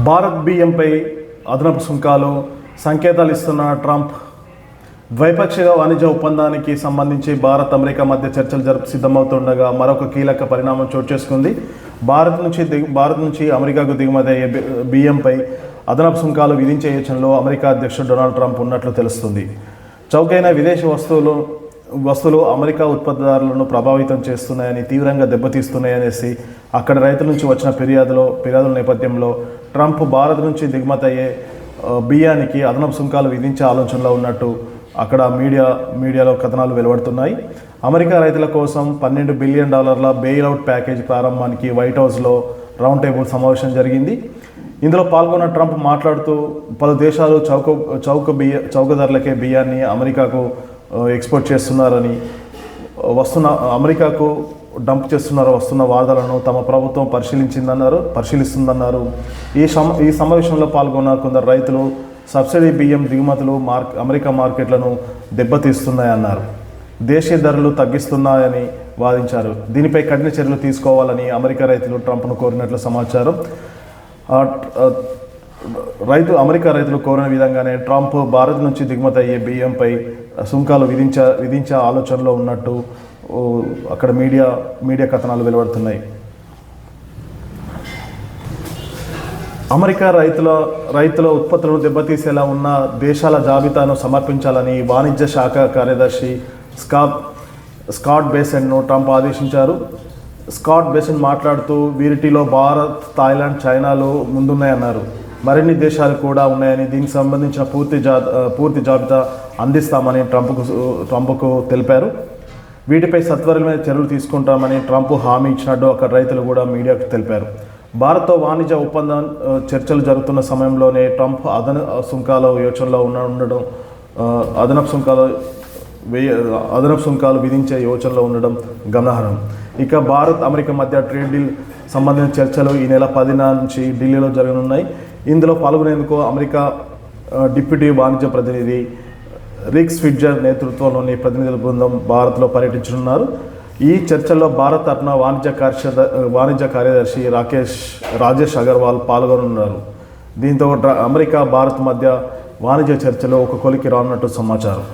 భారత్ బియ్యంపై అదనపు సుంకాలు సంకేతాలు ఇస్తున్న ట్రంప్. ద్వైపాక్షిక వాణిజ్య ఒప్పందానికి సంబంధించి భారత్ అమెరికా మధ్య చర్చలు సిద్ధమవుతుండగా మరొక కీలక పరిణామం చోటు చేసుకుంది. భారత్ నుంచి అమెరికాకు దిగుమతి అయ్యే బియ్యంపై అదనపు సుంకాలు విధించే యోచనలో అమెరికా అధ్యక్షుడు డొనాల్డ్ ట్రంప్ ఉన్నట్లు తెలుస్తుంది. చౌకైన విదేశీ వస్తువులు అమెరికా ఉత్పత్తిదారులను ప్రభావితం చేస్తున్నాయని, తీవ్రంగా దెబ్బతీస్తున్నాయనేసి అక్కడ రైతుల నుంచి వచ్చిన ఫిర్యాదుల నేపథ్యంలో ట్రంప్ భారత్ నుంచి దిగుమతి అయ్యే బియ్యానికి అదనపు సుంకాలు విధించే ఆలోచనలో ఉన్నట్టు అక్కడ మీడియాలో కథనాలు వెలువడుతున్నాయి. అమెరికా రైతుల కోసం $12 బిలియన్ బెయిల్అవుట్ ప్యాకేజ్ ప్రారంభానికి వైట్ హౌస్లో రౌండ్ టేబుల్ సమావేశం జరిగింది. ఇందులో పాల్గొన్న ట్రంప్ మాట్లాడుతూ పలు దేశాలు చౌక ధరలకే బియ్యాన్ని అమెరికాకు ఎక్స్పోర్ట్ చేస్తున్నారని, అమెరికాకు డంప్ వస్తున్న వార్తలను తమ ప్రభుత్వం పరిశీలిస్తుందన్నారు. ఈ సమావేశంలో పాల్గొన్న కొందరు రైతులు సబ్సిడీ బియ్యం దిగుమతులు అమెరికా మార్కెట్లను దెబ్బతీస్తున్నాయన్నారు. దేశీయ ధరలు తగ్గిస్తున్నాయని వాదించారు. దీనిపై కఠిన చర్యలు తీసుకోవాలని అమెరికా రైతులు ట్రంప్ను కోరినట్లు సమాచారం. అమెరికా రైతులు కోరిన విధంగానే ట్రంప్ భారత్ నుంచి దిగుమతి అయ్యే బియ్యంపై సుంకాలు విధించే ఆలోచనలో ఉన్నట్టు అక్కడ మీడియా కథనాలు వెలువడుతున్నాయి. అమెరికా రైతుల ఉత్పత్తులను దెబ్బతీసేలా ఉన్న దేశాల జాబితాను సమర్పించాలని వాణిజ్య శాఖ కార్యదర్శి స్కాట్ బేసెన్ను ట్రంప్ ఆదేశించారు. స్కాట్ బేసెన్ మాట్లాడుతూ వీరిటిలో భారత్, థాయిలాండ్, చైనాలు ముందున్నాయన్నారు. మరిన్ని దేశాలు కూడా ఉన్నాయని, దీనికి సంబంధించిన పూర్తి జాబితా అందిస్తామని ట్రంప్కు తెలిపారు. వీటిపై సత్వరమే చర్యలు తీసుకుంటామని ట్రంప్ హామీ ఇచ్చినట్టు అక్కడ రైతులు కూడా మీడియాకు తెలిపారు. భారత్తో వాణిజ్య ఒప్పందం చర్చలు జరుగుతున్న సమయంలోనే ట్రంప్ అదనపు సుంకాల యోచనలో ఉండడం అదనపు సుంకాలు విధించే యోచనలో ఉండడం గమనార్హం. ఇక భారత్ అమెరికా మధ్య ట్రేడ్ డీల్ సంబంధించిన చర్చలు ఈ నెల 10 నుంచి ఢిల్లీలో జరగనున్నాయి. ఇందులో పాల్గొనేందుకు అమెరికా డిప్యూటీ వాణిజ్య ప్రతినిధి రిక్స్ ఫిట్జర్ నేతృత్వంలోని ప్రతినిధుల బృందం భారత్లో పర్యటించనున్నారు. ఈ చర్చల్లో భారత్ తరఫున వాణిజ్య కార్యదర్శి రాజేష్ అగర్వాల్ పాల్గొనున్నారు. దీంతో అమెరికా భారత్ మధ్య వాణిజ్య చర్చలో ఒక కొలికి రానున్నట్టు సమాచారం.